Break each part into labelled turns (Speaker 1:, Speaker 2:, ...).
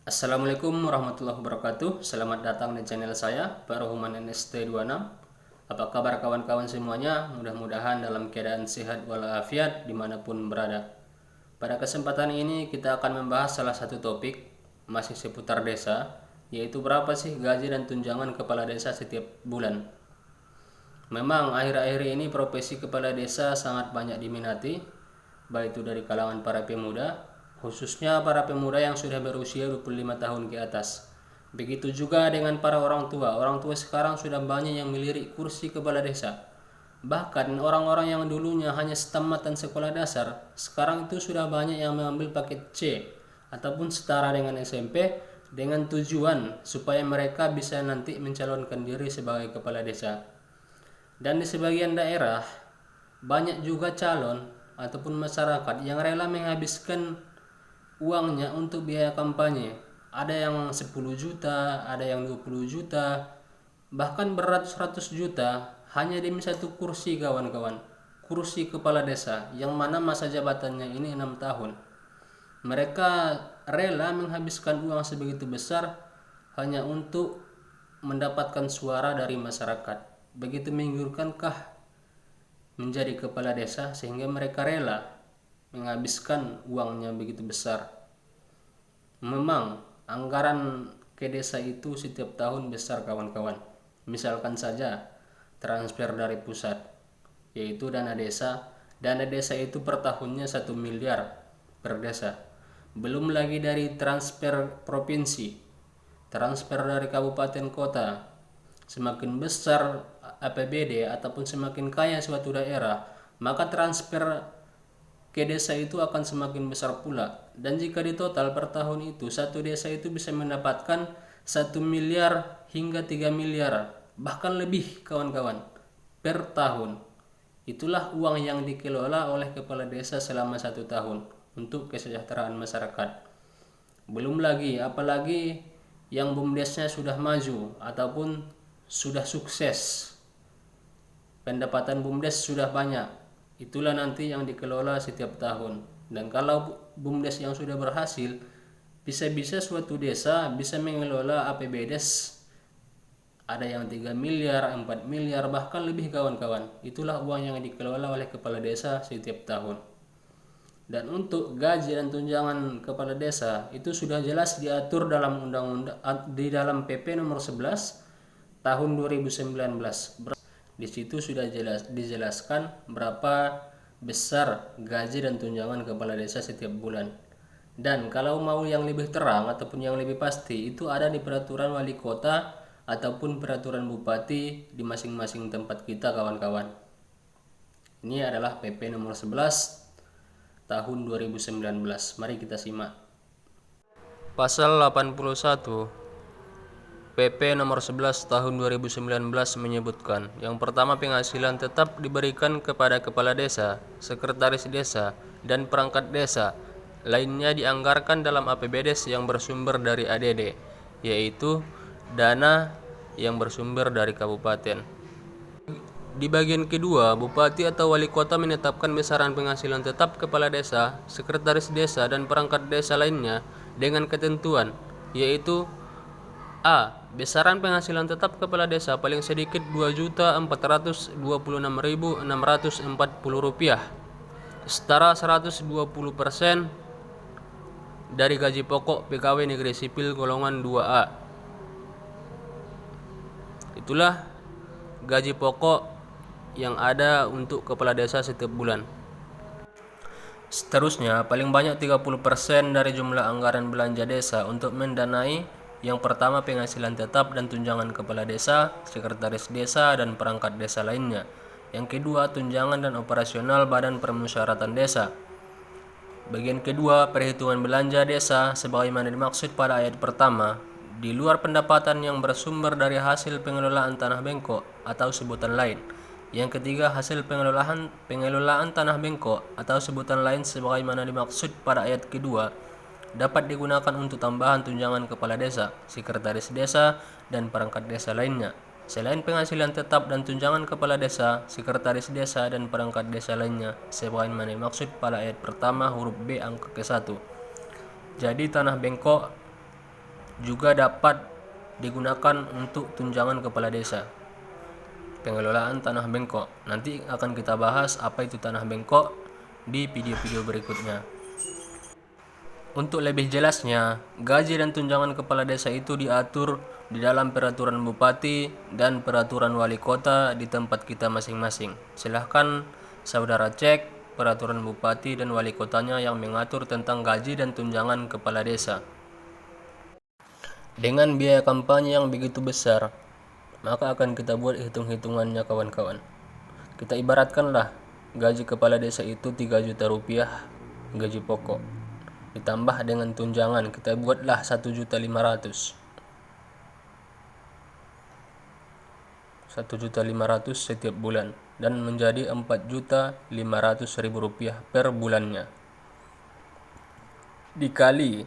Speaker 1: Assalamualaikum warahmatullahi wabarakatuh. Selamat datang di channel saya, Pak Rohuman NST26. Apa kabar kawan-kawan semuanya? Mudah-mudahan dalam keadaan sehat walafiat dimanapun berada. Pada kesempatan ini kita akan membahas salah satu topik masih seputar desa, yaitu berapa sih gaji dan tunjangan kepala desa setiap bulan. Memang akhir-akhir ini profesi kepala desa sangat banyak diminati, baik itu dari kalangan para pemuda, khususnya para pemuda yang sudah berusia 25 tahun ke atas. Begitu juga dengan para orang tua. Orang tua sekarang sudah banyak yang melirik kursi kepala desa. Bahkan orang-orang yang dulunya hanya tamatan sekolah dasar, sekarang itu sudah banyak yang mengambil paket C ataupun setara dengan SMP dengan tujuan supaya mereka bisa nanti mencalonkan diri sebagai kepala desa. Dan di sebagian daerah banyak juga calon ataupun masyarakat yang rela menghabiskan uangnya untuk biaya kampanye. Ada yang 10 juta, ada yang 20 juta, bahkan beratus-ratus juta hanya demi satu kursi kawan-kawan. Kursi kepala desa yang mana masa jabatannya ini 6 tahun. Mereka rela menghabiskan uang sebegitu besar hanya untuk mendapatkan suara dari masyarakat. Begitu menggiurkankah menjadi kepala desa sehingga mereka rela menghabiskan uangnya begitu besar? Memang anggaran ke desa itu setiap tahun besar kawan-kawan. Misalkan saja transfer dari pusat, yaitu dana desa. Dana desa itu per tahunnya 1 miliar per desa. Belum lagi dari transfer provinsi, transfer dari kabupaten kota. Semakin besar APBD ataupun semakin kaya suatu daerah, maka transfer ke desa itu akan semakin besar pula. Dan jika ditotal per tahun itu, satu desa itu bisa mendapatkan 1 miliar hingga 3 miliar, bahkan lebih kawan-kawan, per tahun. Itulah uang yang dikelola oleh kepala desa selama 1 tahun untuk kesejahteraan masyarakat. Belum lagi, apalagi yang BUMDesnya sudah maju ataupun sudah sukses, pendapatan BUMDes sudah banyak, itulah nanti yang dikelola setiap tahun. Dan kalau BUMDes yang sudah berhasil, bisa-bisa suatu desa bisa mengelola APBDes ada yang 3 miliar, 4 miliar, bahkan lebih kawan-kawan. Itulah uang yang dikelola oleh kepala desa setiap tahun. Dan untuk gaji dan tunjangan kepala desa itu sudah jelas diatur dalam undang-undang di dalam PP nomor 11 tahun 2019. Di situ sudah dijelaskan berapa besar gaji dan tunjangan kepala desa setiap bulan. Dan kalau mau yang lebih terang ataupun yang lebih pasti, itu ada di peraturan wali kota ataupun peraturan bupati di masing-masing tempat kita kawan-kawan. Ini adalah PP nomor 11 tahun 2019. Mari kita simak. Pasal 81 PP nomor 11 tahun 2019 menyebutkan, yang pertama, penghasilan tetap diberikan kepada kepala desa, sekretaris desa, dan perangkat desa. Lainnya dianggarkan dalam APBDes yang bersumber dari ADD, yaitu dana yang bersumber dari kabupaten. Di bagian kedua, bupati atau wali kota menetapkan besaran penghasilan tetap kepala desa, sekretaris desa, dan perangkat desa lainnya dengan ketentuan, yaitu A. Besaran penghasilan tetap kepala desa paling sedikit Rp2.426.640, setara 120% dari gaji pokok pegawai negeri sipil golongan 2A. Itulah gaji pokok yang ada untuk kepala desa setiap bulan. Seterusnya, paling banyak 30% dari jumlah anggaran belanja desa untuk mendanai yang pertama, penghasilan tetap dan tunjangan kepala desa, sekretaris desa, dan perangkat desa lainnya. Yang kedua, tunjangan dan operasional badan permusyawaratan desa. Bagian kedua, perhitungan belanja desa sebagaimana dimaksud pada ayat pertama, di luar pendapatan yang bersumber dari hasil pengelolaan tanah bengkok atau sebutan lain. Yang ketiga, hasil pengelolaan tanah bengkok atau sebutan lain sebagaimana dimaksud pada ayat kedua dapat digunakan untuk tambahan tunjangan kepala desa, sekretaris desa, dan perangkat desa lainnya. Selain penghasilan tetap dan tunjangan kepala desa, sekretaris desa, dan perangkat desa lainnya, sebagaimana dimaksud pada ayat pertama huruf B angka ke-1. Jadi tanah bengkok juga dapat digunakan untuk tunjangan kepala desa. Pengelolaan tanah bengkok. Nanti akan kita bahas apa itu tanah bengkok di video-video berikutnya. Untuk lebih jelasnya, gaji dan tunjangan kepala desa itu diatur di dalam peraturan bupati dan peraturan wali kota di tempat kita masing-masing. Silahkan saudara cek peraturan bupati dan wali kotanya yang mengatur tentang gaji dan tunjangan kepala desa. Dengan biaya kampanye yang begitu besar, maka akan kita buat hitung-hitungannya kawan-kawan. Kita ibaratkanlah gaji kepala desa itu 3 juta rupiah gaji pokok. Ditambah dengan tunjangan, kita buatlah 1.500.000. 1.500.000 setiap bulan dan menjadi 4.500.000 rupiah per bulannya. Dikali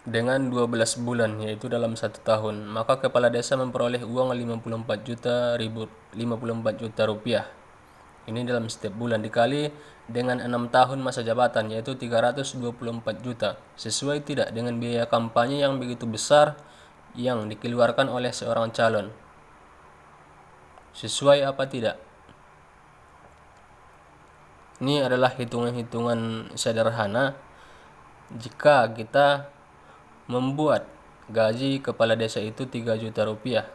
Speaker 1: dengan 12 bulan, yaitu dalam 1 tahun, maka kepala desa memperoleh uang 54 juta rupiah. Ini dalam setiap bulan dikali dengan 6 tahun masa jabatan, yaitu 324 juta. Sesuai tidak dengan biaya kampanye yang begitu besar yang dikeluarkan oleh seorang calon? Sesuai apa tidak? Ini adalah hitungan-hitungan sederhana jika kita membuat gaji kepala desa itu 3 juta rupiah.